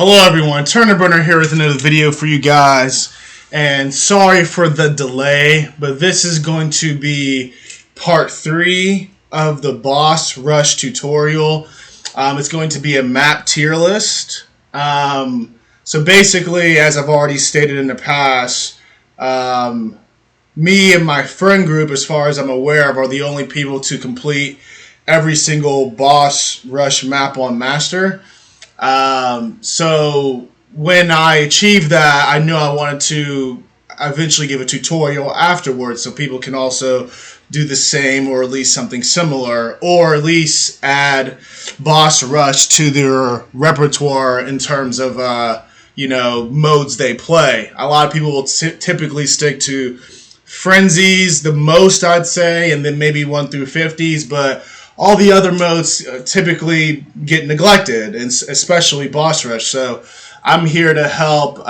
Hello everyone, Turner here with another video for you guys, and sorry for the delay, but this is going to be part 3 of the boss rush tutorial. It's going to be a map tier list. So basically, as I've already stated in the past, me and my friend group, as far as I'm aware of, are the only people to complete every single boss rush map on Master. So when I achieved that, I knew I wanted to eventually give a tutorial afterwards so people can also do the same, or at least something similar, or at least add boss rush to their repertoire in terms of modes they play. A lot of people will typically stick to frenzies the most, I'd say, and then maybe 1 through 50s, but all the other modes typically get neglected, and especially boss rush. So I'm here to help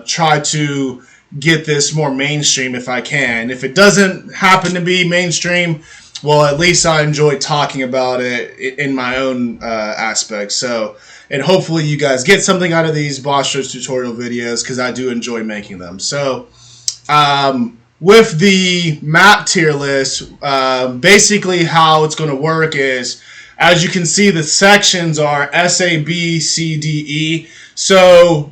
try to get this more mainstream if I can. If it doesn't happen to be mainstream, well, at least I enjoy talking about it in my own aspect. So, and hopefully you guys get something out of these boss rush tutorial videos, because I do enjoy making them. So with the map tier list, basically how it's going to work is, as you can see, the sections are S, A, B, C, D, E. So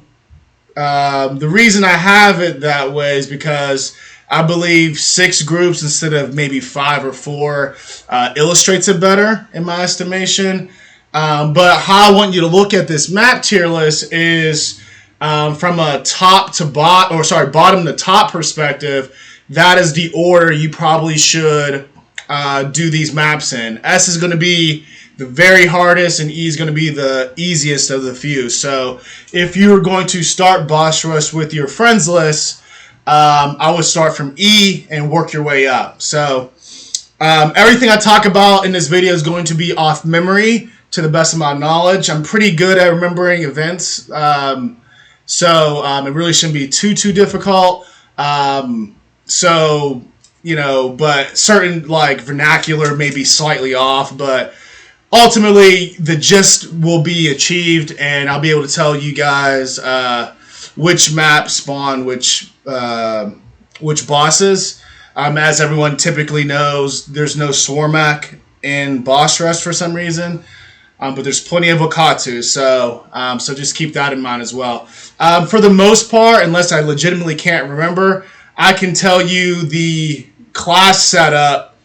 the reason I have it that way is because I believe 6 groups instead of maybe 5 or 4 illustrates it better, in my estimation. But how I want you to look at this map tier list is from a bottom to top perspective. That is the order you probably should do these maps in. S is going to be the very hardest, and E is going to be the easiest of the few. So if you're going to start boss rush with your friends list, I would start from E and work your way up. So everything I talk about in this video is going to be off memory to the best of my knowledge. I'm pretty good at remembering events, so it really shouldn't be too difficult. So, but certain vernacular may be slightly off, but ultimately the gist will be achieved, and I'll be able to tell you guys which maps spawn which bosses. As everyone typically knows, there's no Swarmak in boss rush for some reason, but there's plenty of Okatu, so just keep that in mind as well. For the most part, unless I legitimately can't remember, I can tell you the class setup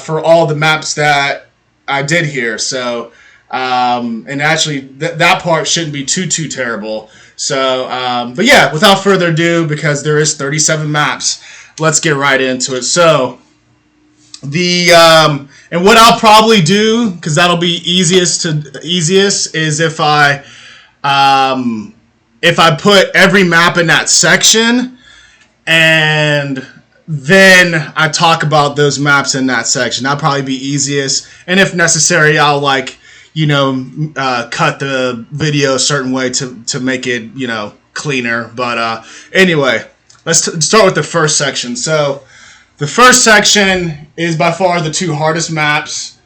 for all the maps that I did here. So, and actually that part shouldn't be too terrible. So, but yeah, without further ado, because there is 37 maps, let's get right into it. So, and what I'll probably do, because that'll be easiest, is if I put every map in that section, and then I talk about those maps in that section. That'll probably be easiest. And if necessary, I'll cut the video a certain way to make it, cleaner. But anyway, let's start with the first section. So the first section is by far the 2 hardest maps.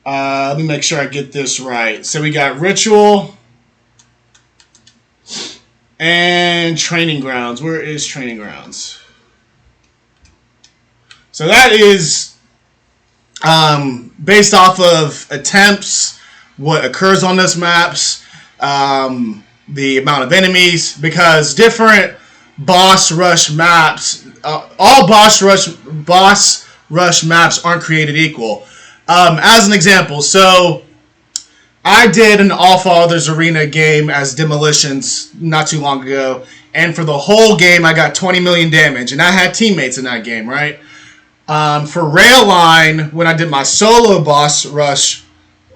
Let me make sure I get this right. So we got Ritual and Training Grounds. Where is Training Grounds? So that is based off of attempts, what occurs on those maps, the amount of enemies, because different boss rush maps, all boss rush maps aren't created equal. As an example, so I did an All Fathers Arena game as Demolitions not too long ago, and for the whole game I got 20 million damage, and I had teammates in that game, right? For Rail Line, when I did my solo boss rush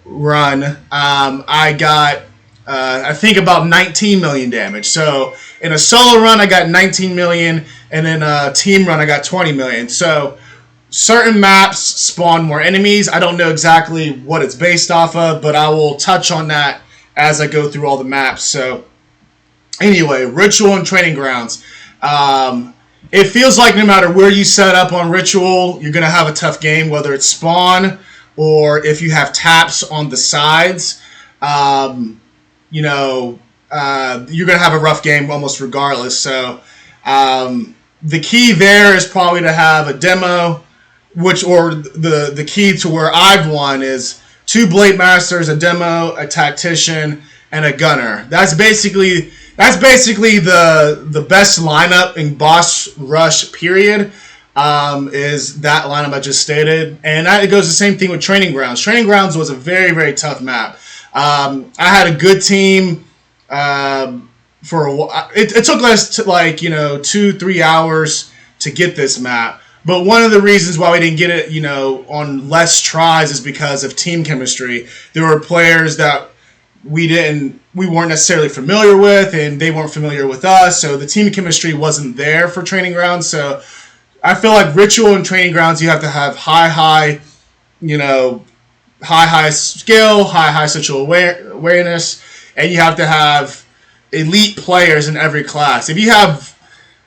run, I got, I think, about 19 million damage. So in a solo run I got 19 million, and in a team run I got 20 million. So certain maps spawn more enemies. I don't know exactly what it's based off of, but I will touch on that as I go through all the maps. So anyway, Ritual and Training Grounds. It feels like no matter where you set up on Ritual, you're going to have a tough game, whether it's spawn or if you have taps on the sides. you're going to have a rough game almost regardless. So the key there is probably to have a demo, or the key to where I've won is 2 Blade Masters, a demo, a tactician, and a gunner. That's basically the best lineup in boss rush period. Is that lineup I just stated, and it goes the same thing with Training Grounds. Training Grounds was a very, very tough map. I had a good team for a while. It took us to 2-3 hours to get this map. But one of the reasons why we didn't get it, on less tries is because of team chemistry. There were players that we weren't necessarily familiar with, and they weren't familiar with us. So the team chemistry wasn't there for Training Grounds. So I feel like Ritual and Training Grounds, you have to have high skill, high situational awareness, and you have to have elite players in every class. If you have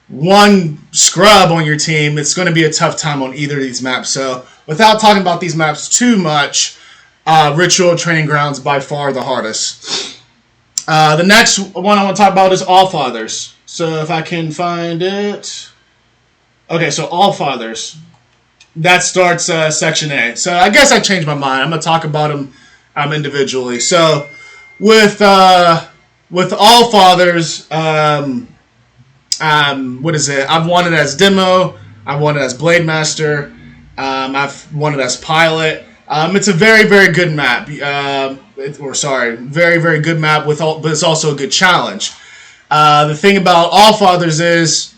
one scrub on your team, it's going to be a tough time on either of these maps. So without talking about these maps too much, Ritual, Training Grounds by far the hardest. The next one I want to talk about is Allfathers. So if I can find it. Okay, so Allfathers. That starts Section A. So I guess I changed my mind. I'm going to talk about them individually. So with Allfathers, what is it? I've won it as demo. I've won it as Blade Master. I've won it as pilot. It's a very, very good map. Very, very good map but it's also a good challenge. The thing about Allfathers is,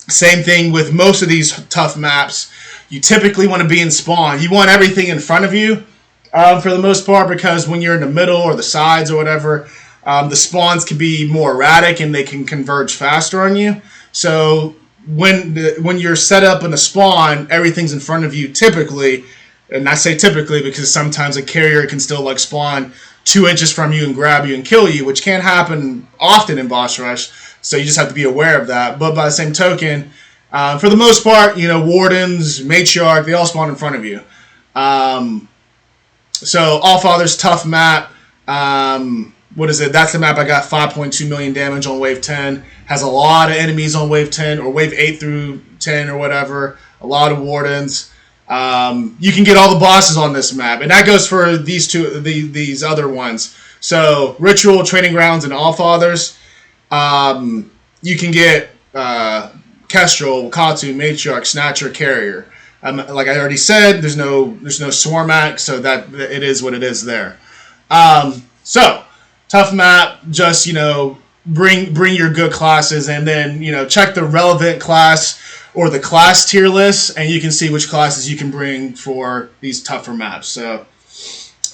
same thing with most of these tough maps. You typically want to be in spawn. You want everything in front of you for the most part, because when you're in the middle or the sides or whatever, the spawns can be more erratic and they can converge faster on you. So when you're set up in a spawn, everything's in front of you typically. And I say typically because sometimes a carrier can still spawn 2 inches from you and grab you and kill you, which can't happen often in boss rush. So you just have to be aware of that. But by the same token, for the most part, wardens, matriarch, they all spawn in front of you. So Allfather's tough map. What is it? That's the map I got 5.2 million damage on wave 10. Has a lot of enemies on wave 10 or wave 8 through 10 or whatever. A lot of wardens. You can get all the bosses on this map, and that goes for these other ones. So Ritual, Training Grounds, and Allfathers. You can get Kestrel, Katu, Matriarch, Snatcher, Carrier. Like I already said, there's no Swarmac, so that it is what it is there. So tough map. Just bring your good classes, and then check the relevant class or the class tier list, and you can see which classes you can bring for these tougher maps. So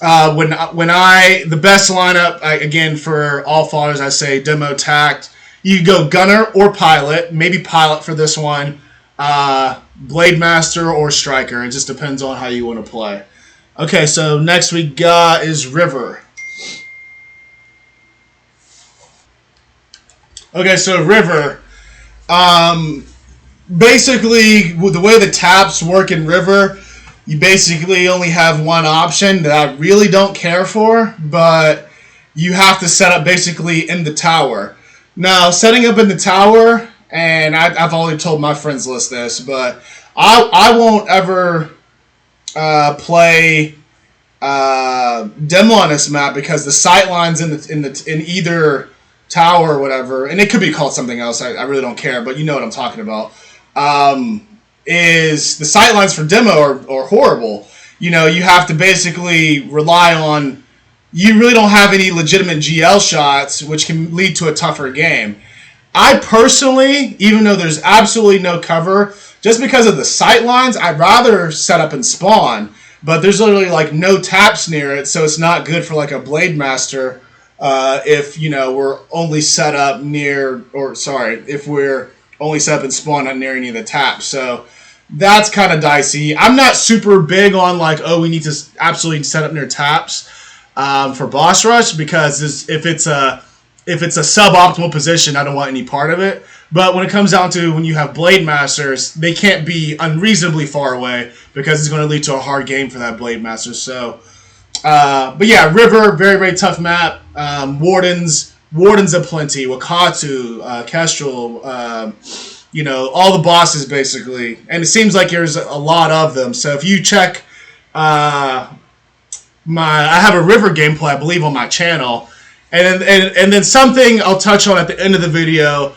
the best lineup again for Allfathers, I say demo, tact. You go gunner or pilot, maybe pilot for this one. Blade Master or striker. It just depends on how you want to play. Okay, so next we got is River. Okay, so River. Basically, the way the taps work in River, you basically only have one option that I really don't care for, but you have to set up basically in the tower. Now, setting up in the tower, and I've already told my friends list this, but I won't ever play demo on this map because the sight lines in either tower or whatever, and it could be called something else. I really don't care, but you know what I'm talking about. Is the sight lines for demo are horrible. You have to basically rely on. You really don't have any legitimate GL shots, which can lead to a tougher game. I personally, even though there's absolutely no cover, just because of the sight lines, I'd rather set up and spawn. But there's literally no taps near it, so it's not good for a Blade Master if we're only set up if we're only set up and spawn not near any of the taps. So that's kind of dicey. I'm not super big on we need to absolutely set up near taps for boss rush, because if it's a suboptimal position, I don't want any part of it. But when it comes down to when you have Blade Masters, they can't be unreasonably far away because it's going to lead to a hard game for that Blade Master. So, but yeah, River, very, very tough map. Wardens, Wardens aplenty, Wakatu, Kestrel, you know, all the bosses basically. And it seems like there's a lot of them. So if you check I have a river gameplay, I believe, on my channel. And then something I'll touch on at the end of the video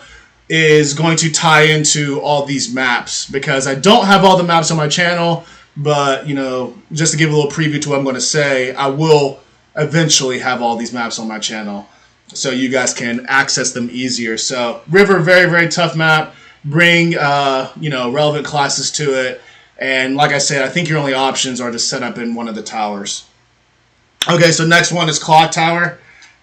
is going to tie into all these maps, because I don't have all the maps on my channel, but, you know, just to give a little preview to what I'm going to say, I will eventually have all these maps on my channel so you guys can access them easier. So river, very, very tough map. Bring, you know, relevant classes to it. And like I said, I think your only options are to set up in one of the towers. Okay, so next one is Clock Tower.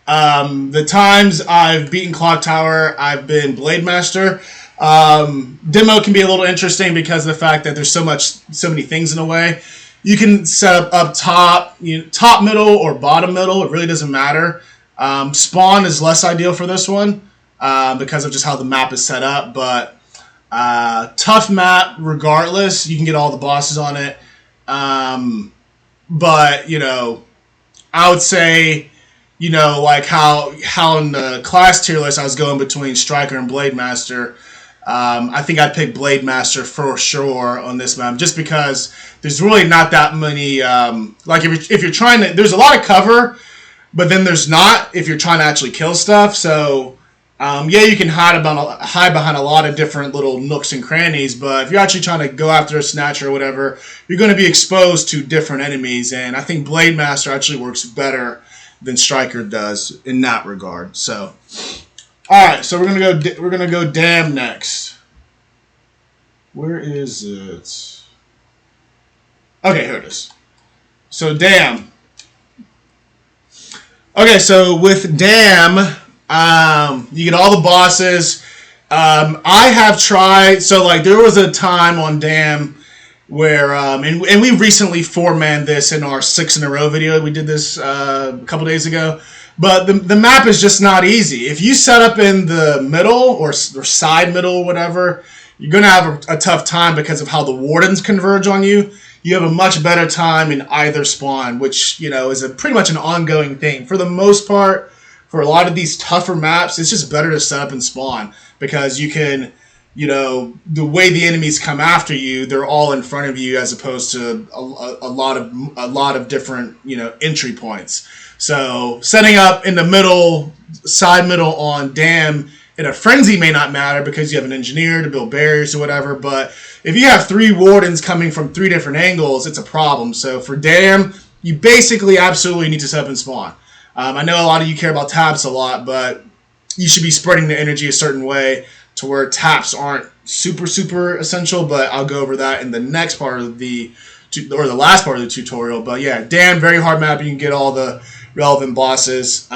The times I've beaten Clock Tower, I've been Blade Master. Demo can be a little interesting because of the fact that there's so many things in the way. You can set up top, top middle or bottom middle. It really doesn't matter. Spawn is less ideal for this one because of just how the map is set up. But tough map regardless. You can get all the bosses on it. But, you know, I would say, you know, like how in the class tier list I was going between Striker and Blade Master. I think I'd pick Blade Master for sure on this map, just because there's really not that many. Like if you're trying to, there's a lot of cover, but then there's not if you're trying to actually kill stuff. So yeah, you can hide behind a lot of different little nooks and crannies, but if you're actually trying to go after a snatcher or whatever, you're going to be exposed to different enemies, and I think Blade Master actually works better than Striker does in that regard. So, all right, so we're gonna go Dam next. Where is it? Okay, here it is. So Dam. Okay, so with Dam, you get all the bosses. I have tried. So like there was a time on Dam where and we recently four-manned this in our 6 in a row video. We did this a couple days ago. But the map is just not easy. If you set up in the middle or side middle or whatever, you're going to have a tough time because of how the wardens converge on you. You have a much better time in either spawn, which, you know, is pretty much an ongoing thing. For the most part, for a lot of these tougher maps, it's just better to set up in spawn because you can, you know, the way the enemies come after you, they're all in front of you as opposed to a lot of different, you know, entry points. So setting up in the middle, side middle on Dam in a frenzy may not matter because you have an engineer to build barriers or whatever, but if you have 3 wardens coming from 3 different angles, it's a problem. So for Dam, you basically absolutely need to set up in spawn. I know a lot of you care about taps a lot, but you should be spreading the energy a certain way to where taps aren't super essential, but I'll go over that in the next part of the last part of the tutorial. But yeah, Dam, very hard map. You can get all the relevant bosses.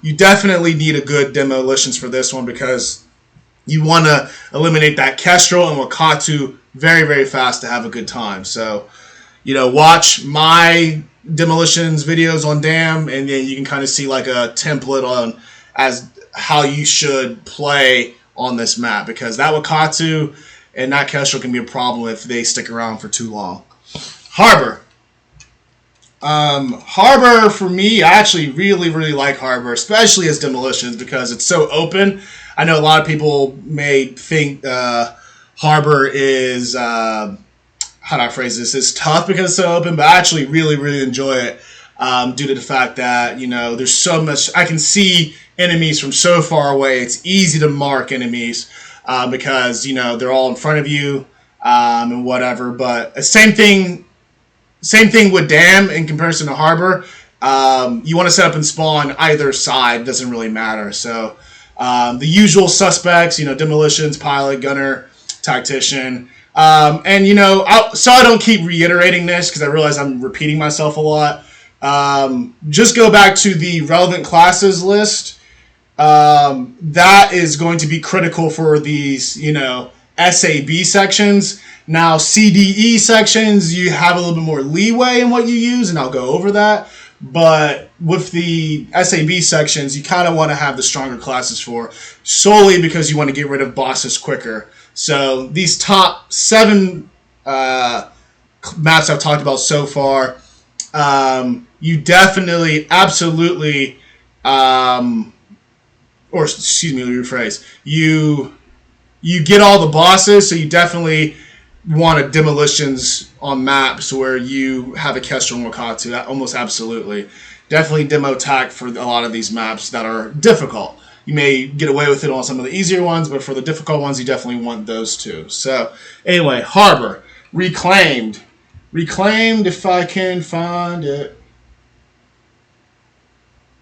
You definitely need a good demolitions for this one because you want to eliminate that Kestrel and Wakatu very, very fast to have a good time. So, you know, watch my demolitions videos on Dam, and then you can kind of see like a template on as how you should play on this map, because that Wakatu and that Kestrel can be a problem if they stick around for too long. Harbor. Harbor, for me, I actually really like Harbor, especially as demolitions, because it's so open. I know a lot of people may think Harbor is, how do I phrase this, is tough because it's so open, but I actually really enjoy it due to the fact that, you know, there's so much, I can see enemies from so far away. It's easy to mark enemies because, you know, they're all in front of you and whatever, but same thing with Dam in comparison to Harbor. You want to set up and spawn either side, doesn't really matter. So the usual suspects, you know, demolitions, pilot, gunner, tactician. And, you know, so I don't keep reiterating this because I realize I'm repeating myself a lot. Just go back to the relevant classes list. That is going to be critical for these, you know, SAB sections. Now, CDE sections, you have a little bit more leeway in what you use, and I'll go over that. But with the SAB sections, you kind of want to have the stronger classes for, solely because you want to get rid of bosses quicker. So these top 7 maps I've talked about so far, you definitely, absolutely or excuse me, let me rephrase. You get all the bosses, so you definitely want a demolitions on maps where you have a Kestrel and Wakatu. Almost absolutely. Definitely demo tack for a lot of these maps that are difficult. You may get away with it on some of the easier ones, but for the difficult ones, you definitely want those too. So, anyway, Harbor. Reclaimed. Reclaimed, if I can find it.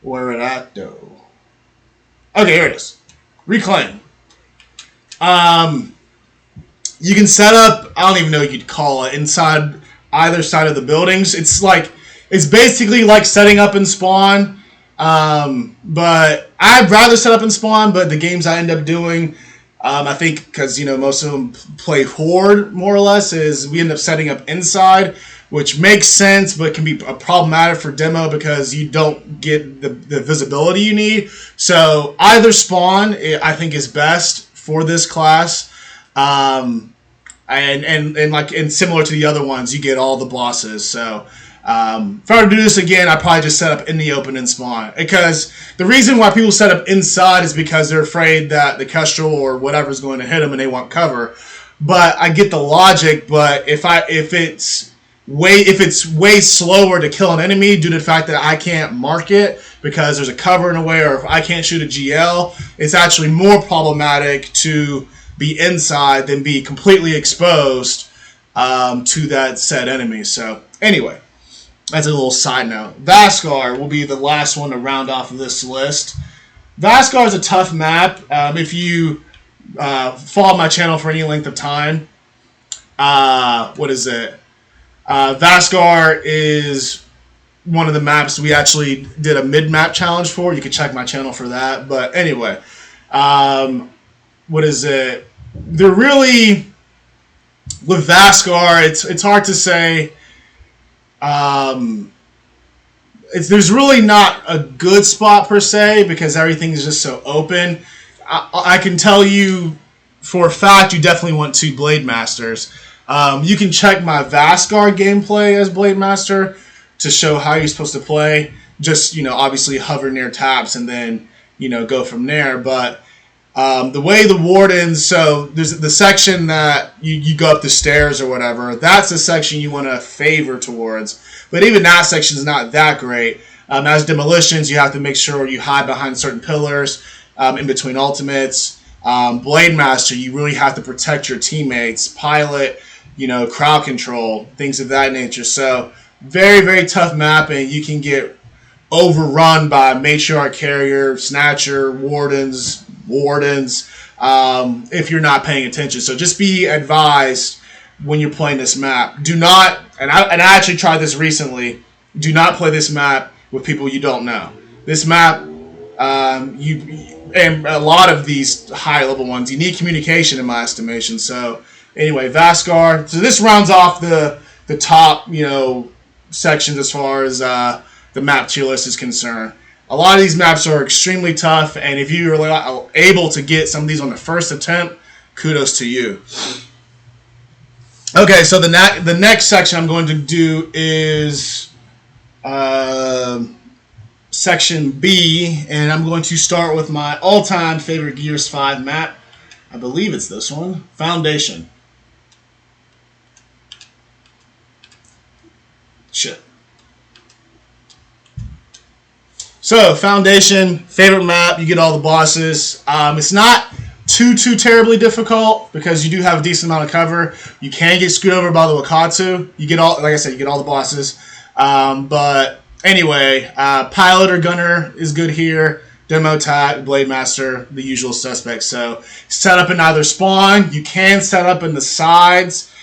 Where it at, though? Okay, here it is. Reclaim. You can set up, I don't even know what you'd call it, inside either side of the buildings. It's basically like setting up in Spawn. But I'd rather set up in Spawn, but the games I end up doing, I think because, most of them play Horde, more or less, is we end up setting up inside, which makes sense, but can be problematic for demo because you don't get the visibility you need. So either Spawn, I think, is best for this class. And similar to the other ones, you get all the bosses. So if I were to do this again, I'd probably just set up in the open and Spawn. Because the reason why people set up inside is because they're afraid that the Kestrel or whatever is going to hit them and they want cover. But I get the logic. But if it's way slower to kill an enemy due to the fact that I can't mark it because there's a cover in the way, or if I can't shoot a GL, it's actually more problematic to be inside than be completely exposed to that said enemy. So anyway, that's a little side note. Vaskar will be the last one to round off of this list. Vaskar is a tough map. If you follow my channel for any length of time, what is it? Vaskar is one of the maps we actually did a mid-map challenge for. You can check my channel for that. But anyway, what is it? They're really, with Vaskar, it's hard to say. There's really not a good spot per se because everything is just so open. I can tell you for a fact you definitely want 2 Blade Masters. You can check my Vaskar gameplay as Blade Master to show how you're supposed to play. Just, obviously hover near taps and then, go from there. But the way the Wardens, so there's the section that you go up the stairs or whatever, that's the section you want to favor towards. But even that section is not that great. As demolitions, you have to make sure you hide behind certain pillars in between ultimates. Blade Master, you really have to protect your teammates. Pilot, crowd control, things of that nature. So very, very tough map, and you can get overrun by Matriarch Carrier, Snatcher, Wardens, if you're not paying attention. So just be advised when you're playing this map. Do not, and I actually tried this recently, do not play this map with people you don't know. This map, and a lot of these high-level ones, you need communication in my estimation. So anyway, Vaskar. So this rounds off the top, sections as far as the map tier list is concerned. A lot of these maps are extremely tough, and if you are able to get some of these on the first attempt, kudos to you. Okay, so the next section I'm going to do is section B, and I'm going to start with my all-time favorite Gears 5 map. I believe it's this one, Foundation. Shit. So, Foundation, favorite map, you get all the bosses. It's not too terribly difficult because you do have a decent amount of cover. You can get screwed over by the Wakatu. You get all, like I said, you get all the bosses. But anyway, Pilot or Gunner is good here. Demo Tac, Blade Master, the usual suspects. So, set up in either spawn. You can set up in the sides,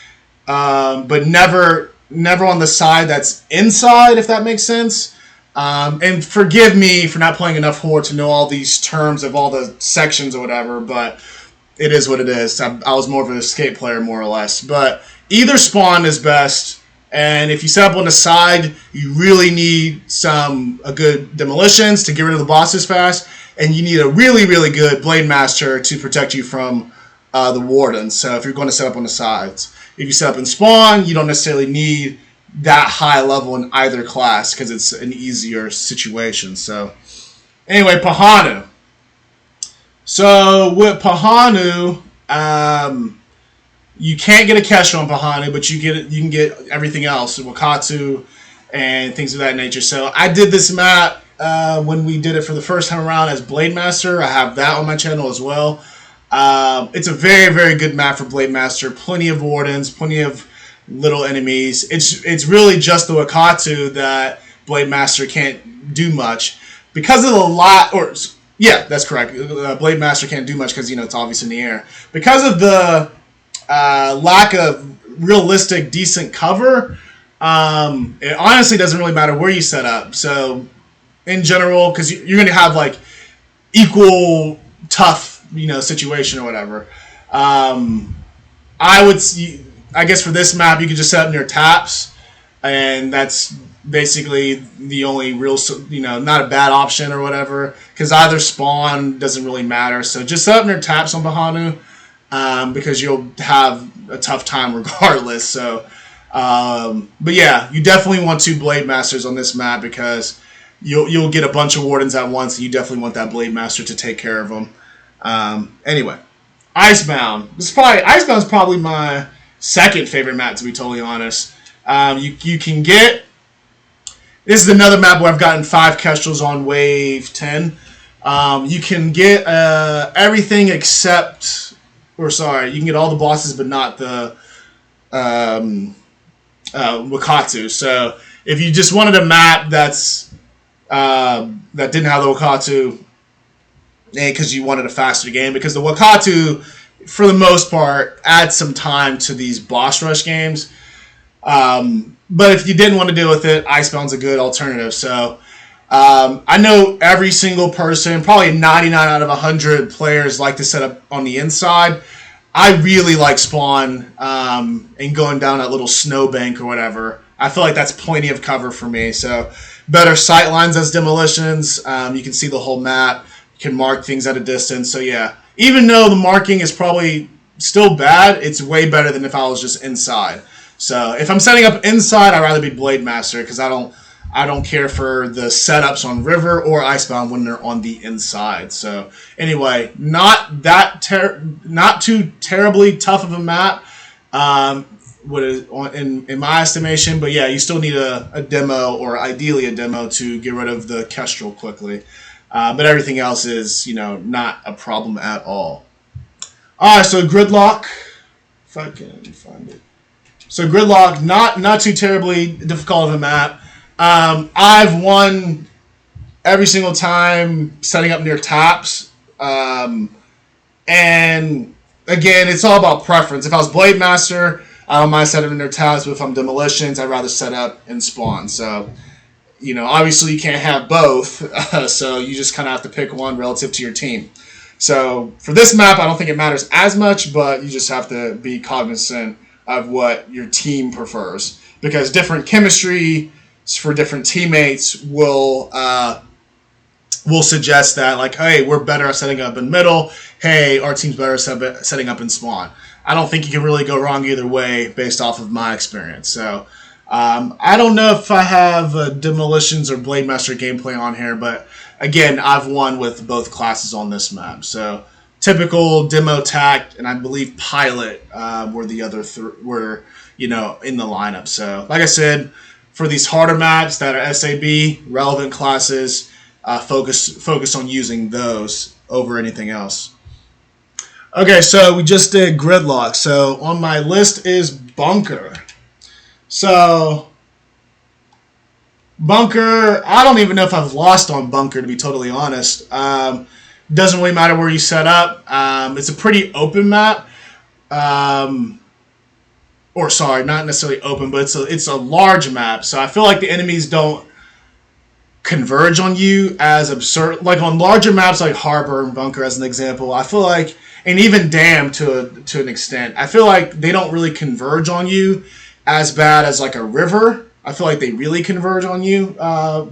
but never on the side that's inside, if that makes sense. And forgive me for not playing enough Horde to know all these terms of all the sections or whatever, but it is what it is. I was more of an escape player, more or less. But either spawn is best, and if you set up on the side, you really need a good demolitions to get rid of the bosses fast, and you need a really, really good Blade Master to protect you from the Wardens. So if you're going to set up on the sides. If you set up in spawn, you don't necessarily need that high level in either class because it's an easier situation. So anyway, Pahanu. So with Pahanu, you can't get a Kesha on Pahanu, but you can get everything else, Wakatu and things of that nature. So I did this map when we did it for the first time around as Blade Master. I have that on my channel as well. It's a very, very good map for Blade Master. Plenty of wardens, plenty of little enemies. It's really just the Wakatu that Blade Master can't do much because of the lot. Or yeah, that's correct. Blade Master can't do much because it's obvious in the air because of the lack of realistic, decent cover. It honestly doesn't really matter where you set up. So in general, because you're going to have like equal tough situation or whatever. I guess for this map you could just set up near taps, and that's basically the only real not a bad option or whatever, because either spawn doesn't really matter. So just set up near taps on Pahanu, because you'll have a tough time regardless. So but yeah, you definitely want 2 Blade Masters on this map because you'll get a bunch of wardens at once, and you definitely want that Blade Master to take care of them. Anyway, Icebound. Icebound is probably my second favorite map, to be totally honest. You can get. This is another map where I've gotten 5 Kestrels on wave 10. You can get everything except, or sorry, you can get all the bosses, but not the Wakatu. So if you just wanted a map that didn't have the Wakatu, because you wanted a faster game, because the Wakatu, for the most part, adds some time to these boss rush games. But if you didn't want to deal with it, Icebound's a good alternative. So I know every single person, probably 99 out of 100 players, like to set up on the inside. I really like spawn and going down that little snowbank or whatever. I feel like that's plenty of cover for me. So better sight lines as demolitions. You can see the whole map. You can mark things at a distance. So yeah, even though the marking is probably still bad, it's way better than if I was just inside. So if I'm setting up inside, I'd rather be Blade Master because I don't care for the setups on River or Icebound when they're on the inside. So anyway, not too terribly tough of a map, in my estimation. But yeah, you still need a demo, or ideally a demo, to get rid of the Kestrel quickly. But everything else is not a problem at all. All right, so Gridlock. If I can find it. So Gridlock, not too terribly difficult of a map. I've won every single time setting up near taps. And again, it's all about preference. If I was Blade Master, I don't mind setting up near taps, but if I'm Demolitions, I'd rather set up in spawn. So, obviously you can't have both, so you just kind of have to pick one relative to your team. So for this map, I don't think it matters as much, but you just have to be cognizant of what your team prefers, because different chemistry for different teammates will suggest that, like, hey, we're better at setting up in middle. Hey, our team's better at setting up in spawn. I don't think you can really go wrong either way based off of my experience. So I don't know if I have Demolitions or Blade Master gameplay on here, but again, I've won with both classes on this map. So typical Demo, Tact, and I believe Pilot were the other were in the lineup. So like I said, for these harder maps that are SAB relevant classes, focus on using those over anything else. Okay, so we just did Gridlock. So on my list is Bunker. So Bunker, I don't even know if I've lost on Bunker, to be totally honest. Doesn't really matter where you set up. It's a pretty open map. Or sorry, not necessarily open, but it's a large map. So I feel like the enemies don't converge on you as absurd. Like on larger maps like Harbor and Bunker as an example, I feel like, and even Dam to an extent, I feel like they don't really converge on you as bad as like a River. I feel like they really converge on you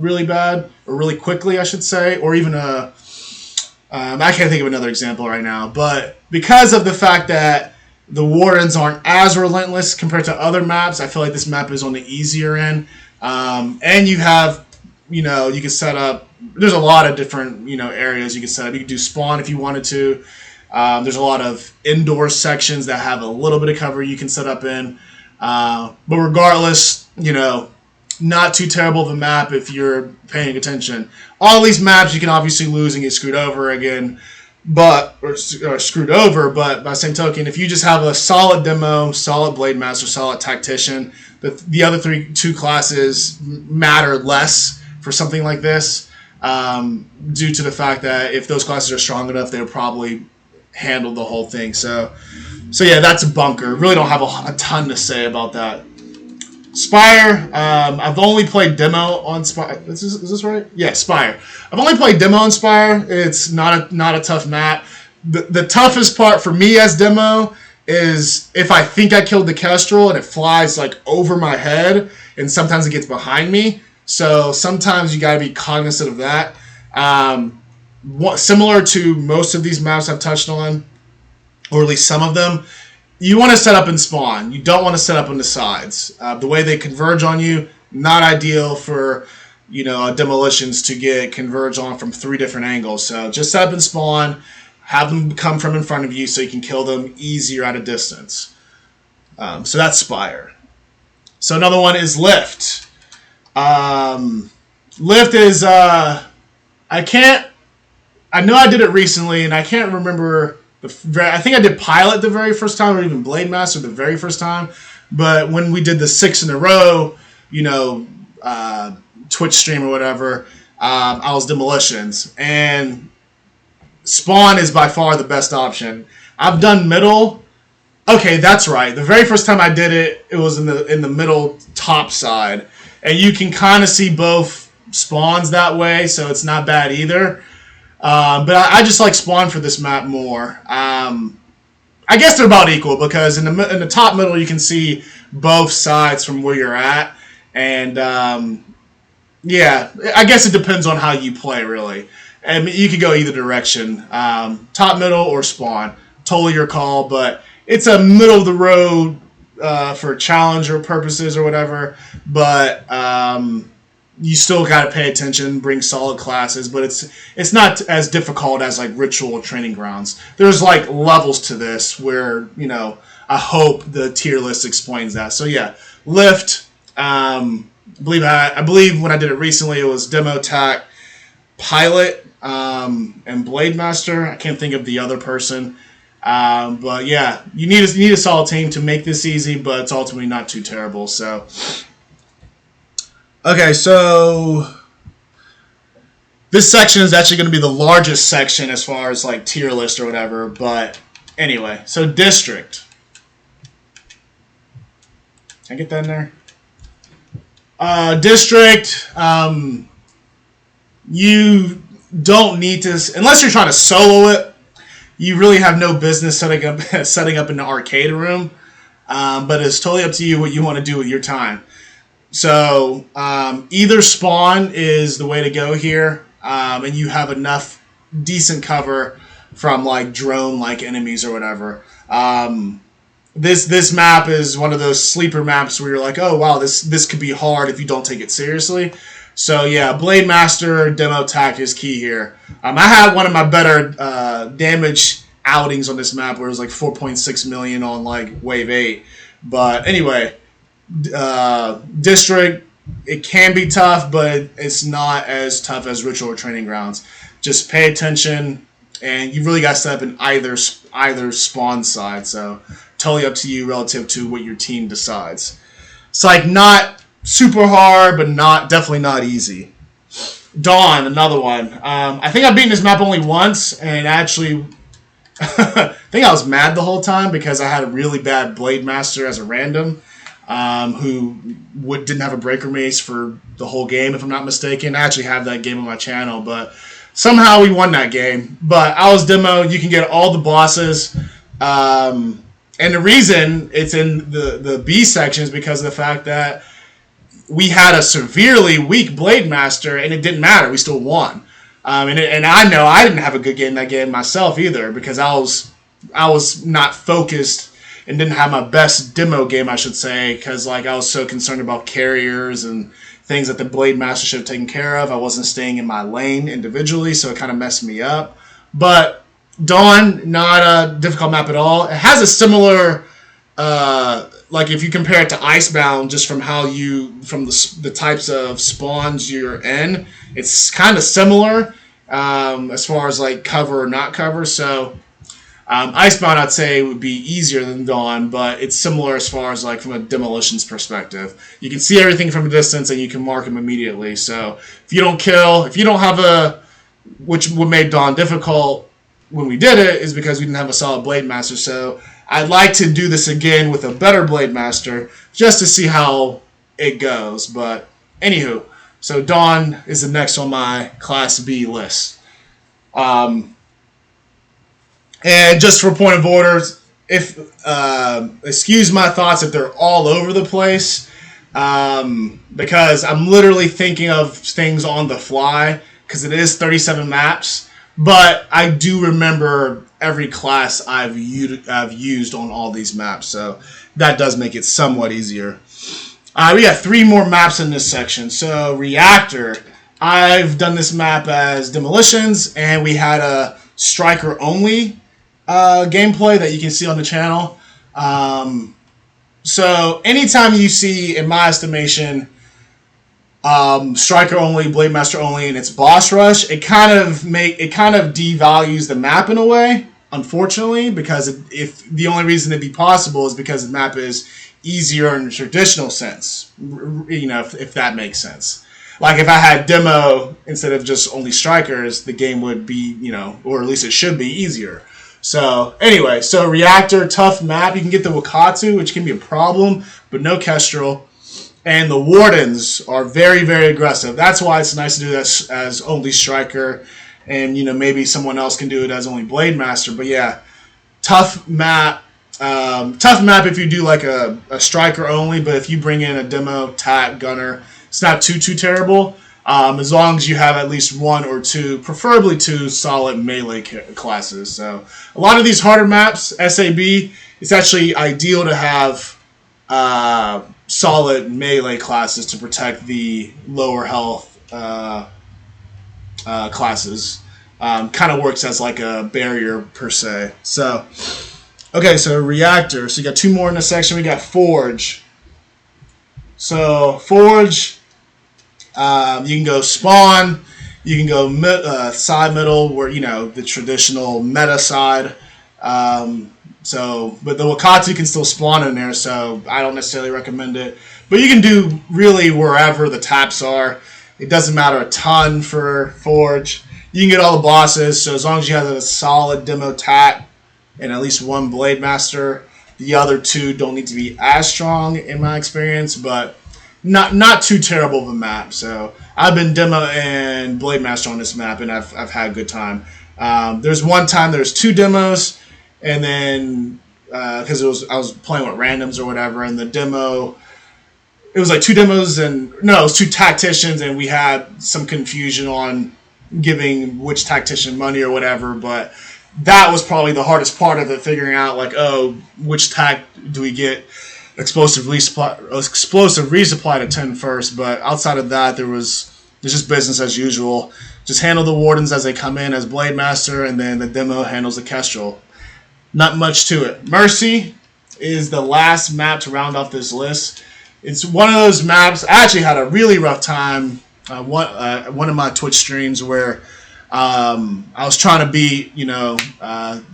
really bad, or really quickly, I should say, or even I can't think of another example right now, but because of the fact that the Wardens aren't as relentless compared to other maps, I feel like this map is on the easier end. And you have, you can set up there's a lot of different, areas you can set up. You can do spawn if you wanted to. There's a lot of indoor sections that have a little bit of cover you can set up in. But regardless, not too terrible of a map if you're paying attention. All these maps you can obviously lose and get screwed over again, or screwed over. But by the same token, if you just have a solid demo, solid blade master, solid tactician, the other two classes matter less for something like this, due to the fact that if those classes are strong enough, they'll probably handle the whole thing. So yeah, that's a bunker. Really don't have a ton to say about that. Spire, I've only played demo on Spire. Is this right? Yeah, Spire. I've only played demo on Spire. It's not a tough map. The toughest part for me as demo is if I think I killed the Kestrel and it flies like over my head, and sometimes it gets behind me. So sometimes you gotta be cognizant of that. Similar to most of these maps I've touched on, or at least some of them, you want to set up and spawn. You don't want to set up on the sides. The way they converge on you, not ideal for demolitions to get converged on from 3 different angles. So just set up and spawn. Have them come from in front of you so you can kill them easier at a distance. So that's Spire. So another one is Lift. Lift is I know I did it recently and I can't remember. I think I did Pilot the very first time, or even Blade Master the very first time. But when we did the 6 in a row, Twitch stream or whatever, I was Demolitions. And Spawn is by far the best option. I've done middle. Okay, that's right. The very first time I did it, it was in the middle top side. And you can kind of see both spawns that way, so it's not bad either. But I just like Spawn for this map more. I guess they're about equal because in the top middle you can see both sides from where you're at, and yeah, I guess it depends on how you play really. And you could go either direction, top, middle, or Spawn. Totally your call, but it's a middle of the road for challenger purposes or whatever. But you still got to pay attention, bring solid classes, but it's not as difficult as like Ritual or Training Grounds. There's like levels to this where, I hope the tier list explains that. So yeah, Lift, I believe when I did it recently, it was Demo, Tac, Pilot, and Blade Master. I can't think of the other person. But yeah, you need a solid team to make this easy, but it's ultimately not too terrible. So okay, so this section is actually going to be the largest section as far as like tier list or whatever. But anyway, so District. Can I get that in there? District. You don't need to, unless you're trying to solo it. You really have no business setting up in the arcade room. But it's totally up to you what you want to do with your time. So either Spawn is the way to go here, and you have enough decent cover from like drone-like enemies or whatever. This map is one of those sleeper maps where you're like, oh wow, this could be hard if you don't take it seriously. So yeah, Blade Master, Demo, Tac is key here. I had one of my better damage outings on this map where it was like 4.6 million on like Wave 8. But anyway, District, it can be tough, but it's not as tough as Ritual or Training Grounds. Just pay attention, and you really got to set up in either spawn side. So totally up to you relative to what your team decides. It's like not super hard, but definitely not easy. Dawn, another one. I think I've beaten this map only once, and actually I think I was mad the whole time because I had a really bad Blade Master as a random. Who didn't have a breaker mace for the whole game, if I'm not mistaken. I actually have that game on my channel, but somehow we won that game. But I was demo. You can get all the bosses, and the reason it's in the B section is because of the fact that we had a severely weak Blade Master, and it didn't matter. We still won. And I know I didn't have a good game in that game myself either because I was not focused and didn't have my best demo game, I should say, because like I was so concerned about carriers and things that the Blade Master should have taken care of. I wasn't staying in my lane individually, so it kind of messed me up. But Dawn, not a difficult map at all. It has a similar, like if you compare it to Icebound, just from how from the types of spawns you're in, it's kind of similar as far as like cover or not cover. So Icebound, I'd say, would be easier than Dawn, but it's similar as far as like from a demolitions perspective. You can see everything from a distance and you can mark them immediately. So if you don't kill, if you don't have which what made Dawn difficult when we did it is because we didn't have a solid Blade Master. So I'd like to do this again with a better Blade Master just to see how it goes. But anywho, so Dawn is the next on my Class B list. And just for point of order, if excuse my thoughts if they're all over the place, because I'm literally thinking of things on the fly, because it is 37 maps, but I do remember every class I've used on all these maps, so that does make it somewhat easier. We got 3 more maps in this section. So Reactor, I've done this map as Demolitions, and we had a striker only gameplay that you can see on the channel. So anytime you see, in my estimation, striker only, Blade Master only, and it's boss rush, it kind of devalues the map in a way, unfortunately, because if the only reason it'd be possible is because the map is easier in a traditional sense, you know, if that makes sense. Like if I had demo instead of just only strikers, the game would be, you know, or at least it should be easier. So anyway, so Reactor, tough map. You can get the Wakatu, which can be a problem, but no Kestrel. And the Wardens are very, very aggressive. That's why it's nice to do this as only striker, and you know, maybe someone else can do it as only Blade Master. But yeah, tough map. Tough map if you do like a striker only, but if you bring in a demo, tac, gunner, it's not too terrible. As long as you have at least 1 or 2, preferably 2 solid melee classes. So a lot of these harder maps, SAB, it's actually ideal to have solid melee classes to protect the lower health classes. Kind of works as like a barrier per se. So, okay, so Reactor. So you got 2 more in this section. We got Forge. So Forge, you can go spawn, you can go side middle, where, you know, the traditional meta side. But the Wakatu can still spawn in there, so I don't necessarily recommend it. But you can do really wherever the taps are. It doesn't matter a ton for Forge. You can get all the bosses, so as long as you have a solid demo tap and at least 1 Blade Master, the other 2 don't need to be as strong in my experience, but not too terrible of a map. So I've been demo and Blade Master on this map, and I've had a good time. There's one time there's 2 demos, and then because I was playing with randoms or whatever, and the demo, it was like 2 demos, and no, it was 2 tacticians, and we had some confusion on giving which tactician money or whatever. But that was probably the hardest part of it, figuring out like, oh, which tac do we get explosive resupply to 10 first. But outside of that, there's just business as usual. Just handle the Wardens as they come in as Blade Master, and then the demo handles the Kestrel. Not much to it. Mercy is the last map to round off this list. It's one of those maps. I actually had a really rough time one of my Twitch streams where I was trying to beat, you know,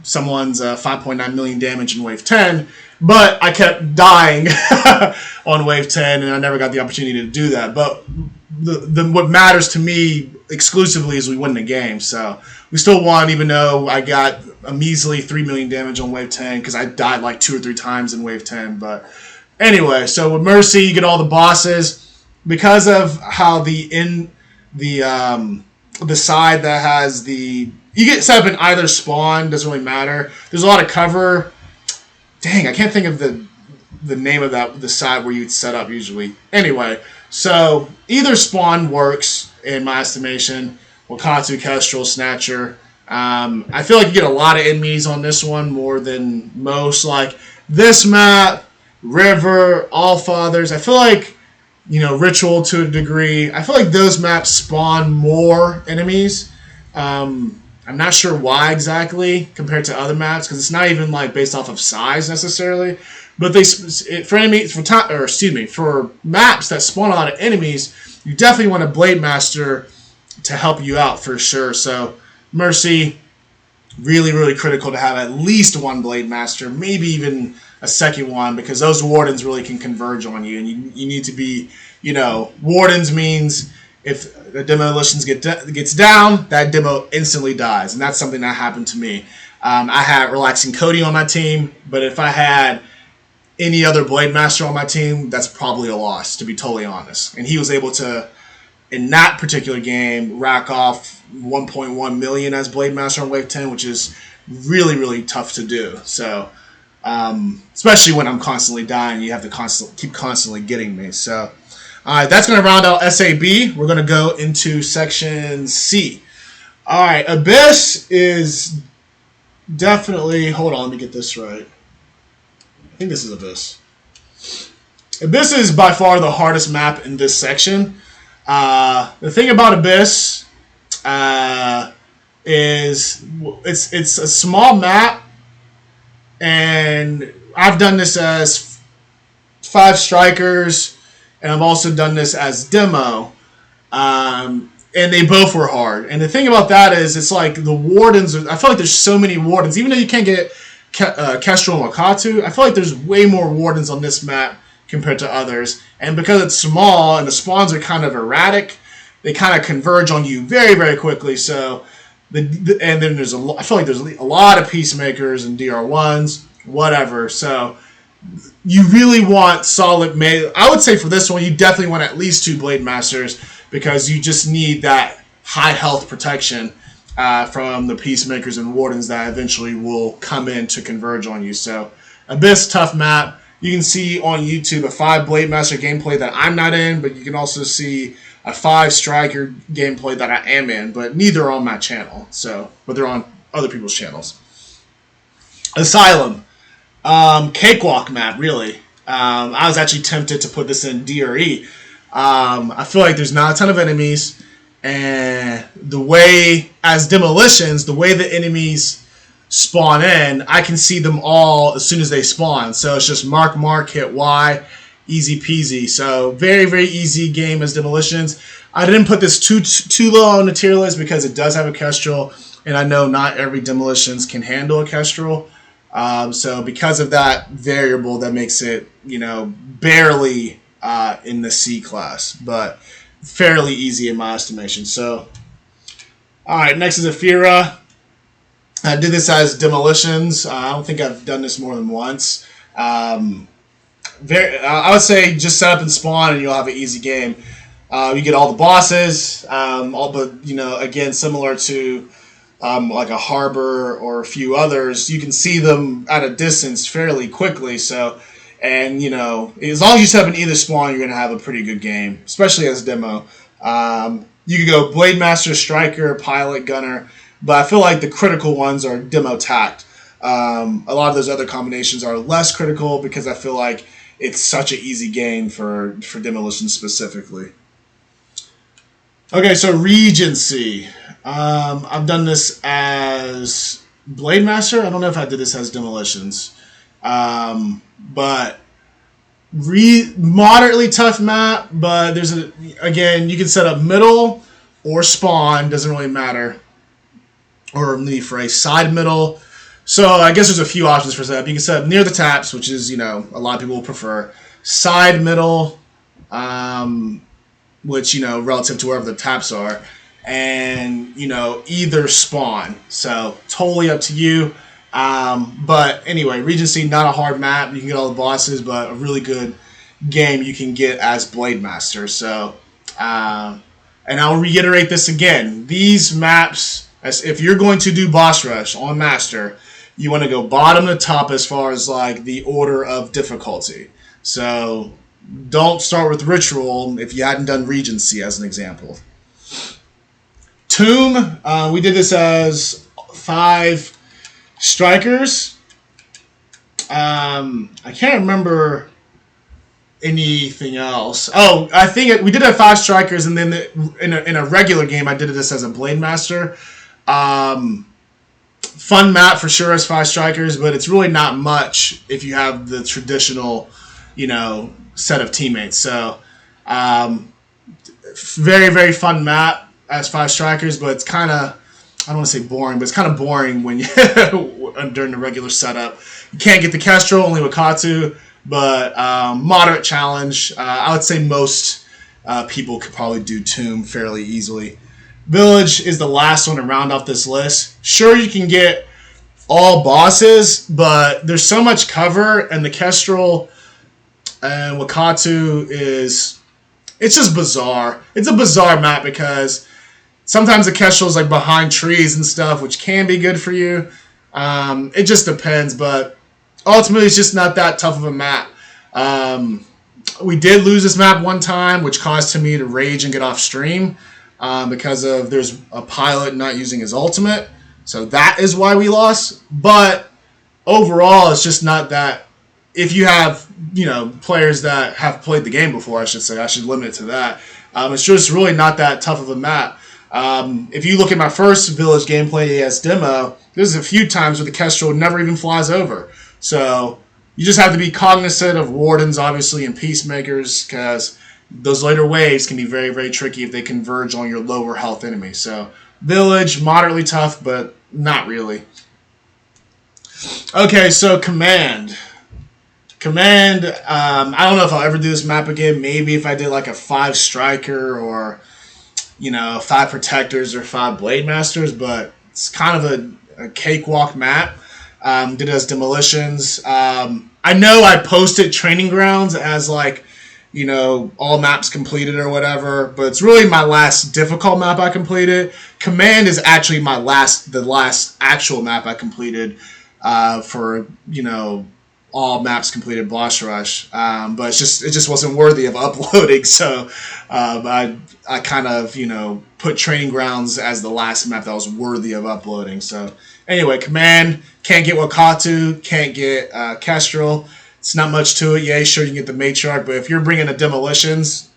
someone's 5.9 million damage in Wave 10, but I kept dying on Wave 10, and I never got the opportunity to do that. But what matters to me exclusively is we win the game. So we still won, even though I got a measly 3 million damage on Wave 10 because I died like 2 or 3 times in Wave 10. But anyway, so with Mercy, you get all the bosses. Because of how the side that has you get set up in either spawn, doesn't really matter. There's a lot of cover. Dang, I can't think of the name of the side where you'd set up usually. Anyway, so either spawn works in my estimation. Wakatu, Kestrel, Snatcher. I feel like you get a lot of enemies on this one, more than most. Like this map, River, Allfathers. I feel like Ritual to a degree. I feel like those maps spawn more enemies. I'm not sure why exactly compared to other maps because it's not even like based off of size necessarily. But for maps that spawn a lot of enemies, you definitely want a Blade Master to help you out for sure. So Mercy, really, really critical to have at least one Blade Master, maybe even a second one, because those Wardens really can converge on you, and you need to be, Wardens means if the demolitions gets down, that demo instantly dies, and that's something that happened to me. I had Relaxing Cody on my team, but if I had any other Blade Master on my team, that's probably a loss, to be totally honest. And he was able to, in that particular game, rack off 1.1 million as Blade Master on Wave 10, which is really, really tough to do. So, especially when I'm constantly dying, you have to keep constantly getting me. So, that's going to round out SAB. We're going to go into Section C. All right, Abyss is definitely... Hold on, let me get this right. I think this is Abyss. Abyss is by far the hardest map in this section. The thing about Abyss is it's a small map, and I've done this as 5 strikers, and I've also done this as demo, and they both were hard. And the thing about that is, it's like the Wardens. I feel like there's so many Wardens, even though you can't get Kestrel and Wakatu. I feel like there's way more Wardens on this map compared to others, and because it's small and the spawns are kind of erratic, they kind of converge on you very, very quickly. So, and then I feel like there's a lot of Peacemakers and DR1s, whatever. So, you really want solid melee. I would say for this one, you definitely want at least 2 Blade Masters because you just need that high health protection from the Peacemakers and Wardens that eventually will come in to converge on you. So, Abyss, tough map. You can see on YouTube a 5 Blade Master gameplay that I'm not in, but you can also see a 5 Striker gameplay that I am in, but neither are on my channel. So, but they're on other people's channels. Asylum. Cakewalk map, really. I was actually tempted to put this in DRE. I feel like there's not a ton of enemies, and the way, as demolitions, the way the enemies spawn in, I can see them all as soon as they spawn. So it's just mark, hit Y, easy peasy. So very, very easy game as demolitions. I didn't put this too low on the tier list because it does have a Kestrel, and I know not every demolitions can handle a Kestrel. So because of that variable, that makes it, barely in the C class, but fairly easy in my estimation. So, all right, next is Aphira. I did this as demolitions. I don't think I've done this more than once. I would say just set up and spawn, and you'll have an easy game. You get all the bosses, but again, similar to like a Harbor or a few others, you can see them at a distance fairly quickly. So, and as long as you set up in either spawn, you're gonna have a pretty good game, especially as a demo. You could go Blade Master, Striker, Pilot, Gunner. But I feel like the critical ones are demo tact. A lot of those other combinations are less critical because I feel like it's such an easy game for demolition specifically. Okay, so Regency. I've done this as Blade Master. I don't know if I did this as demolitions. But moderately tough map, but again, you can set up middle or spawn, doesn't really matter. Or let me phrase side middle. So I guess there's a few options for setup. You can set up near the taps, which is a lot of people will prefer. Side middle, which relative to wherever the taps are, and either spawn. So totally up to you. But anyway, Regency, not a hard map. You can get all the bosses, but a really good game you can get as Blade Master. So, and I'll reiterate this again. These maps, if you're going to do boss rush on Master, you want to go bottom to top as far as like the order of difficulty. So don't start with Ritual if you hadn't done Regency as an example. Tomb, we did this as 5 strikers. I can't remember anything else. Oh, I think we did have 5 strikers, and then in a regular game, I did this as a Blade Master. Fun map for sure as 5 strikers, but it's really not much if you have the traditional, set of teammates. So, very, very fun map as 5 strikers, but it's kind of, I don't want to say boring, but it's kind of boring when you during the regular setup. You can't get the Kestrel, only with Katu, but moderate challenge. I would say most people could probably do Tomb fairly easily. Village is the last one to round off this list. Sure, you can get all bosses, but there's so much cover, and the Kestrel and Wakatu it's just bizarre. It's a bizarre map because sometimes the Kestrel is like behind trees and stuff, which can be good for you. It just depends, but ultimately it's just not that tough of a map. We did lose this map one time, which caused me to rage and get off stream. Because there's a pilot not using his ultimate. So that is why we lost. But overall, it's just not that. If you have, players that have played the game before, I should say, I should limit it to that. It's just really not that tough of a map. If you look at my first Village gameplay as demo, there's a few times where the Kestrel never even flies over. So you just have to be cognizant of Wardens, obviously, and Peacemakers, because those later waves can be very, very tricky if they converge on your lower health enemies. So, Village, moderately tough, but not really. Okay, so Command. Command, I don't know if I'll ever do this map again. Maybe if I did like a 5 Striker or, 5 Protectors or 5 Blade Masters, but it's kind of a cakewalk map. Did it as Demolitions. I know I posted Training Grounds as like, all maps completed or whatever, but it's really my last difficult map I completed. Command is actually the last actual map I completed for, all maps completed Boss Rush. But it just wasn't worthy of uploading, so I kind of, put Training Grounds as the last map that was worthy of uploading. So anyway, Command, can't get Wakatu, can't get Kestrel. It's not much to it. Yeah, sure, you can get the Matriarch, but if you're bringing a Demolitions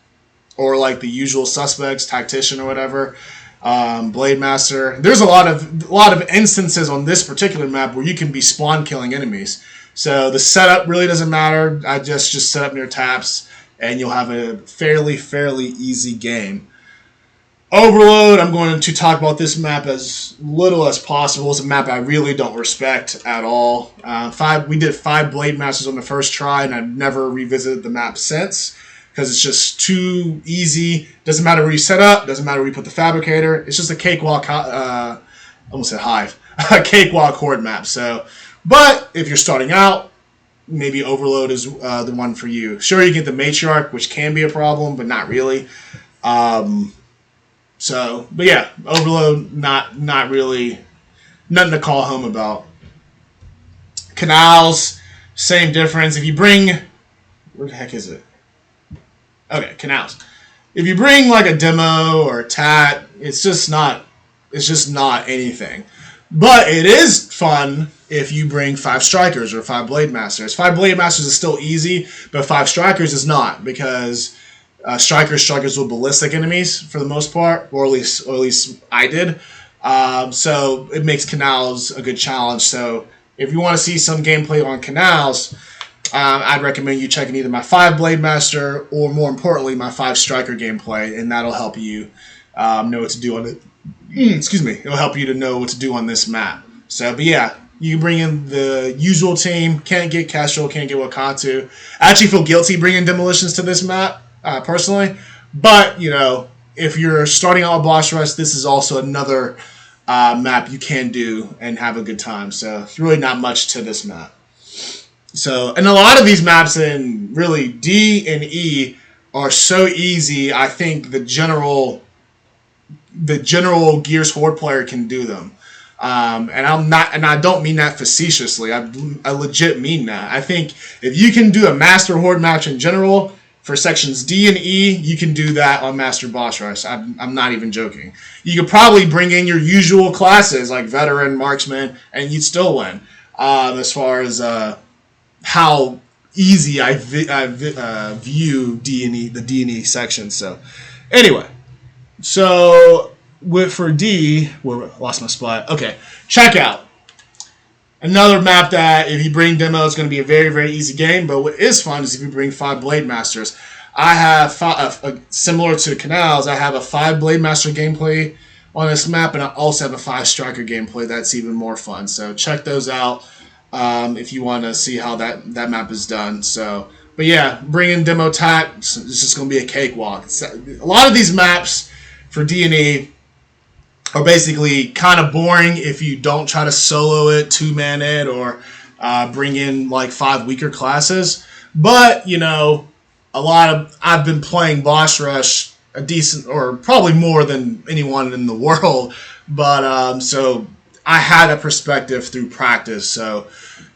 or like the usual suspects, Tactician or whatever, Blade Master, there's a lot of instances on this particular map where you can be spawn killing enemies. So the setup really doesn't matter. I just set up near taps, and you'll have a fairly easy game. Overload, I'm going to talk about this map as little as possible. It's a map I really don't respect at all. We did 5 Blade Masters on the first try, and I've never revisited the map since because it's just too easy. Doesn't matter where you set up. Doesn't matter where you put the Fabricator. It's just a cakewalk. Almost said hive. A cakewalk horde map. So, but if you're starting out, maybe Overload is the one for you. Sure, you get the Matriarch, which can be a problem, but not really. But yeah, Overload, not really, nothing to call home about. Canals, same difference. If you bring, where the heck is it? Okay, Canals. If you bring like a Demo or a Tat, it's just not anything. But it is fun if you bring 5 Strikers or 5 Blade Masters. 5 Blade Masters is still easy, but 5 Strikers is not, because Strikers with ballistic enemies for the most part, or at least I did. So it makes Canals a good challenge. So if you want to see some gameplay on Canals, I'd recommend you checking either my 5 Blade Master or, more importantly, my 5 Striker gameplay, and that'll help you know what to do on it. Excuse me. It'll help you to know what to do on this map. So, but yeah, you bring in the usual team. Can't get Kestrel, can't get Wakatu. I actually feel guilty bringing Demolitions to this map. Personally, but if you're starting out Boss Rush, this is also another map you can do and have a good time. So it's really not much to this map. So, and a lot of these maps in really D and E are so easy. I think the general Gears Horde player can do them. And I don't mean that facetiously. I legit mean that. I think if you can do a Master Horde match in general, for sections D and E, you can do that on Master Boss Rush. I'm not even joking. You could probably bring in your usual classes like Veteran, Marksman, and you'd still win. As far as how easy I view D&E, the D&E section. So anyway, so for D, where lost my spot. Okay, checkout. Another map that if you bring demo, it's going to be a very, very easy game. But what is fun is if you bring 5 Blade Masters. I have similar to Canals. I have a 5 Blade Master gameplay on this map, and I also have a 5 Striker gameplay that's even more fun. So check those out if you want to see how that map is done. So, but yeah, bring in demo tack. It's just going to be a cakewalk. A lot of these maps for D&E are basically kind of boring if you don't try to solo it, 2-man it, or bring in like 5 weaker classes. But you know, I've been playing Boss Rush a decent, or probably more than anyone in the world. But so I had a perspective through practice. So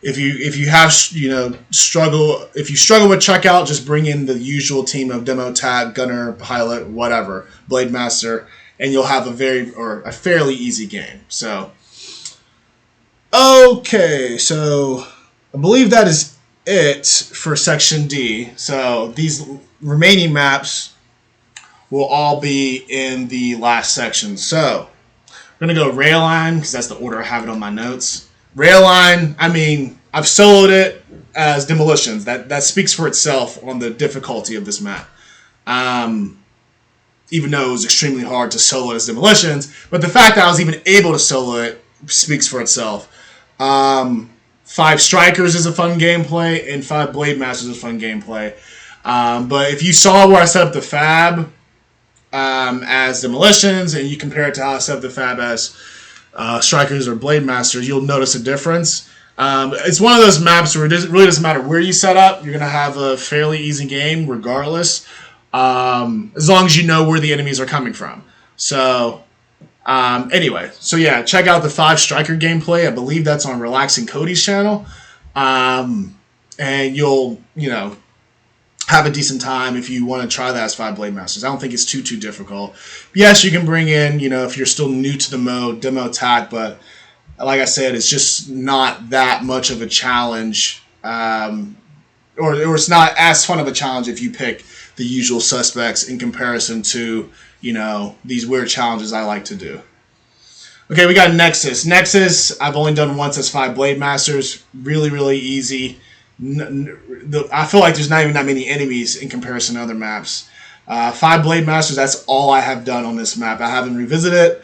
if you have struggle with checkout, just bring in the usual team of demo tag, gunner, pilot, whatever, blade master, and you'll have a fairly easy game. So okay, so I believe that is it for section D. So these remaining maps will all be in the last section. So we're gonna go rail line because that's the order I have it on my notes. Rail line, I mean, I've soloed it as demolitions. That speaks for itself on the difficulty of this map. Even though it was extremely hard to solo as demolitions, but the fact that I was even able to solo it speaks for itself. 5 Strikers is a fun gameplay, and 5 Blade Masters is a fun gameplay. But if you saw where I set up the fab as demolitions, and you compare it to how I set up the fab as Strikers or Blade Masters, you'll notice a difference. It's one of those maps where it really doesn't matter where you set up, you're going to have a fairly easy game regardless, as long as you know where the enemies are coming from. So anyway, so yeah, check out the 5 Striker gameplay. I believe that's on Relaxing Cody's channel. And you'll, have a decent time if you want to try that as 5 Blade Masters. I don't think it's too difficult. But yes, you can bring in, if you're still new to the mode, demo attack, but like I said, it's just not that much of a challenge. Or it's not as fun of a challenge if you pick the usual suspects in comparison to, these weird challenges I like to do. Okay, we got Nexus. Nexus, I've only done once as 5 Blade Masters. Really, really easy. I feel like there's not even that many enemies in comparison to other maps. 5 Blade Masters, that's all I have done on this map. I haven't revisited it.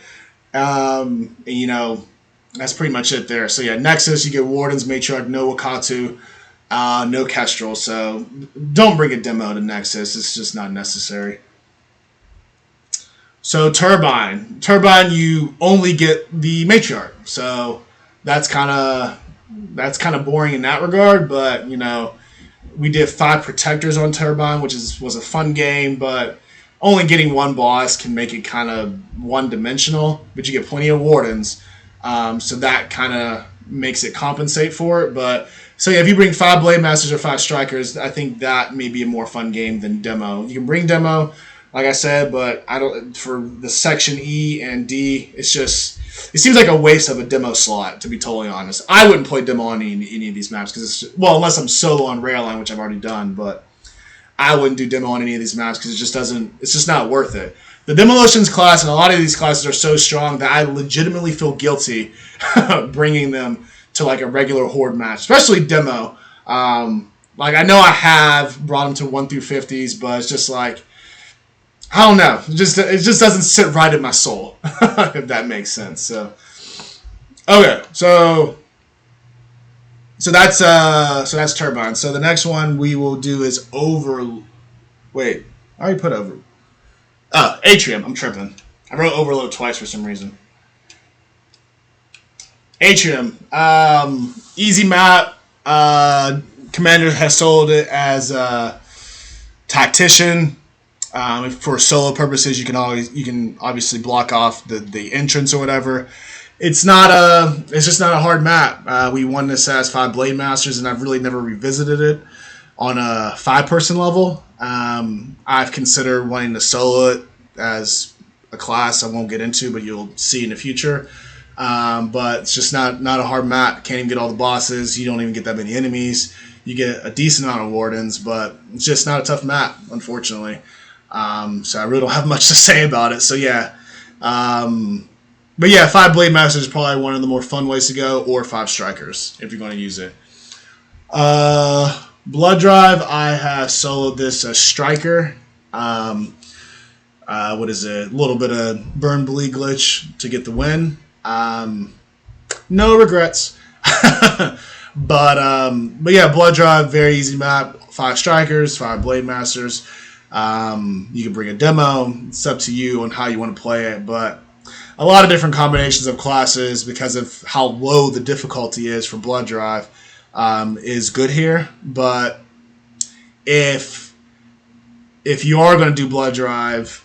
That's pretty much it there. So yeah, Nexus, you get Wardens, Matriarch, no Wakatu, no Kestrel. So don't bring a demo to Nexus. It's just not necessary. So Turbine. Turbine, you only get the Matriarch. So that's kind of boring in that regard, but we did 5 Protectors on Turbine, which was a fun game, but only getting 1 boss can make it kind of one-dimensional, but you get plenty of Wardens, so that kind of makes it compensate for it. But so yeah, if you bring 5 Blade Masters or 5 Strikers, I think that may be a more fun game than demo. You can bring demo, like I said, but I don't. For the section E and D, it seems like a waste of a demo slot, to be totally honest. I wouldn't play demo on any of these maps because unless I'm solo on rail line, which I've already done, but I wouldn't do demo on any of these maps because it's just not worth it. The demolitions class and a lot of these classes are so strong that I legitimately feel guilty bringing them to like a regular horde match, especially demo. Like I know I have brought them to 1 through 50s, but it's just like, I don't know. It just doesn't sit right in my soul, if that makes sense. So, okay, so that's Turbine. So the next one we will do is Wait, I already put over. Atrium. I'm tripping. I wrote Overload twice for some reason. Atrium. Easy map. Commander has sold it as a tactician. For solo purposes, you can obviously block off the entrance or whatever. It's just not a hard map. We won this as 5 Blade Masters, and I've really never revisited it on a 5-person level. I've considered wanting to solo it as a class I won't get into, but you'll see in the future. But it's just not a hard map. Can't even get all the bosses. You don't even get that many enemies. you get a decent amount of wardens, but it's just not a tough map, unfortunately. So I really don't have much to say about it. So yeah. But yeah, 5 Blade Masters is probably one of the more fun ways to go, or 5 Strikers if you're going to use it. Blood Drive, I have soloed this as Striker. What is it? A little bit of Burn Bleed glitch to get the win. No regrets. But yeah, Blood Drive, very easy map. 5 Strikers, 5 Blade Masters. You can bring a demo. It's up to you on how you want to play it, but a lot of different combinations of classes because of how low the difficulty is for Blood Drive is good here. But if you are going to do Blood Drive,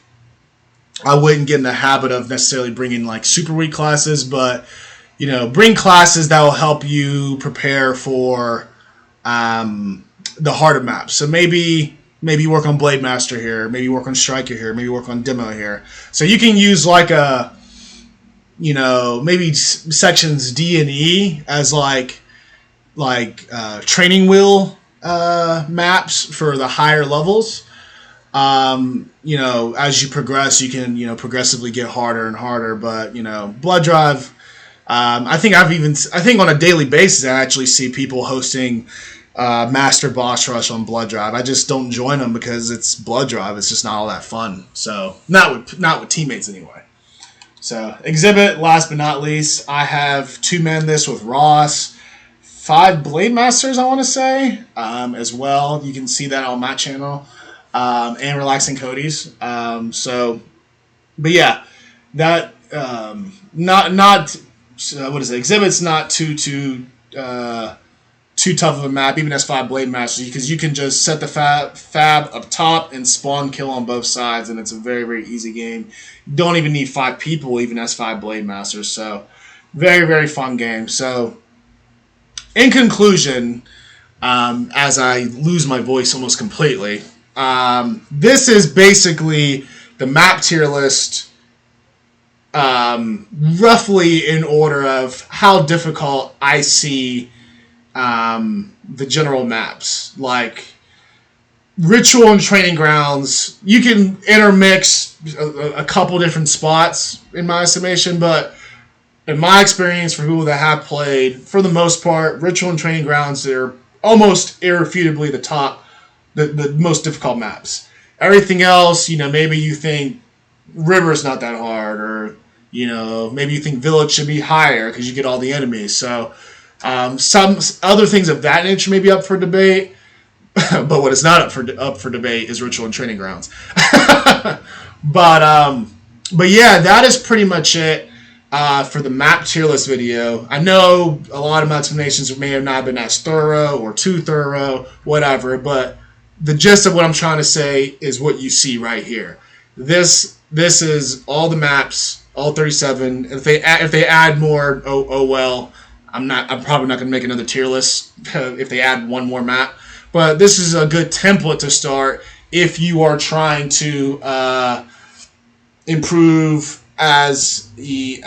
I wouldn't get in the habit of necessarily bringing like super weak classes, but bring classes that will help you prepare for the harder maps. So maybe work on Blade Master here, maybe work on Striker here, maybe work on Demo here. So you can use like a maybe sections D and E as like training wheel maps for the higher levels. As you progress, you can progressively get harder and harder. But Blood Drive, I think on a daily basis I actually see people hosting Master Boss Rush on Blood Drive. I just don't join them because it's Blood Drive. It's just not all that fun. So not with teammates anyway. So Exhibit, last but not least, I have 2-man this with Ross, 5 Blade Masters, I want to say, as well. You can see that on my channel, and Relaxing Cody's. But yeah, that not what is it? Exhibit's not too tough of a map, even as 5 Blade Masters, because you can just set the fab up top and spawn kill on both sides, and it's a very, very easy game. You don't even need 5 people, even as 5 Blade Masters. So very, very fun game. So in conclusion, as I lose my voice almost completely, this is basically the map tier list, roughly in order of how difficult I see the general maps. Like Ritual and Training Grounds, you can intermix a couple different spots in my estimation, but in my experience, for people that have played, for the most part, Ritual and Training Grounds, they're almost irrefutably the most difficult maps. Everything else, maybe you think River's not that hard, or maybe you think Village should be higher because you get all the enemies. So some other things of that nature may be up for debate, but what is not up for debate is Ritual and Training Grounds. but yeah, that is pretty much it for the map tier list video. I know a lot of my explanations may have not been as thorough or too thorough, whatever, but the gist of what I'm trying to say is what you see right here. This is all the maps, all 37. If they add more, oh well. I'm probably not going to make another tier list if they add one more map. But this is a good template to start if you are trying to improve as a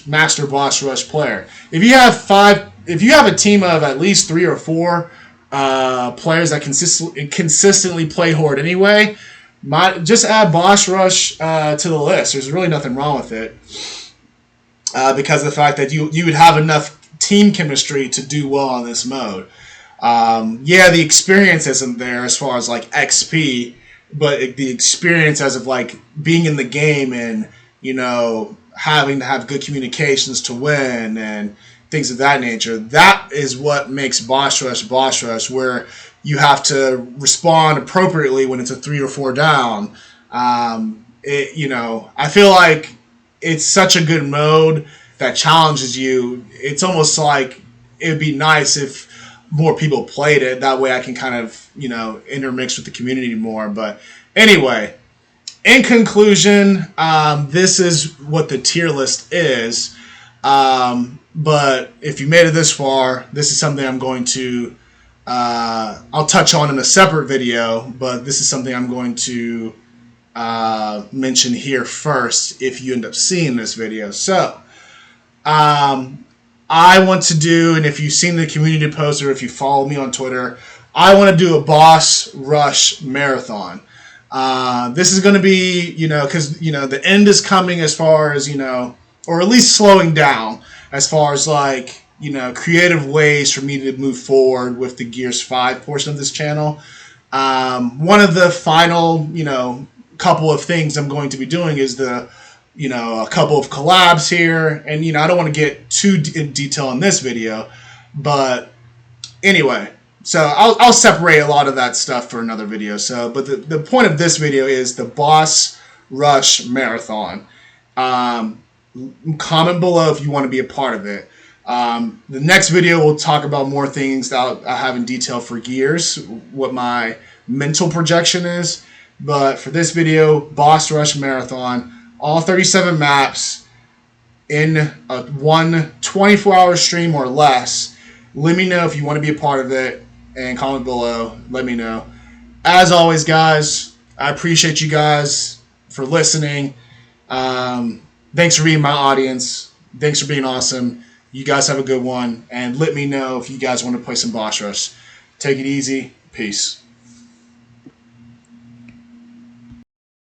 master boss rush player. If you have a team of at least 3 or 4 players that consistently play Horde anyway, just add boss rush to the list. There's really nothing wrong with it. Because of the fact that you would have enough team chemistry to do well on this mode. Yeah, the experience isn't there as far as like XP, but the experience as of like being in the game and having to have good communications to win and things of that nature. That is what makes boss rush, where you have to respond appropriately when it's a 3 or 4 down. I feel like it's such a good mode that challenges you. It's almost like it would be nice if more people played it. That way I can kind of, intermix with the community more. But anyway, in conclusion, this is what the tier list is. But if you made it this far, this is something I'm going to, I'll touch on in a separate video, but this is something I'm going to mention here first if you end up seeing this video. So I want to do, and if you've seen the community post or if you follow me on Twitter, I want to do a boss rush marathon. This is going to be, because, the end is coming as far as, or at least slowing down as far as, like, creative ways for me to move forward with the Gears 5 portion of this channel. One of the final, couple of things I'm going to be doing is a couple of collabs here. And, I don't want to get too in detail in this video. But anyway, so I'll separate a lot of that stuff for another video. But the point of this video is the Boss Rush Marathon. Comment below if you want to be a part of it. The next video we'll talk about more things that I have in detail for Gears, what my mental projection is. But for this video, Boss Rush Marathon, all 37 maps in a 24-hour stream or less. Let me know if you want to be a part of it, and comment below. Let me know. As always, guys, I appreciate you guys for listening. Thanks for being my audience. Thanks for being awesome. You guys have a good one, and let me know if you guys want to play some Boss Rush. Take it easy. Peace.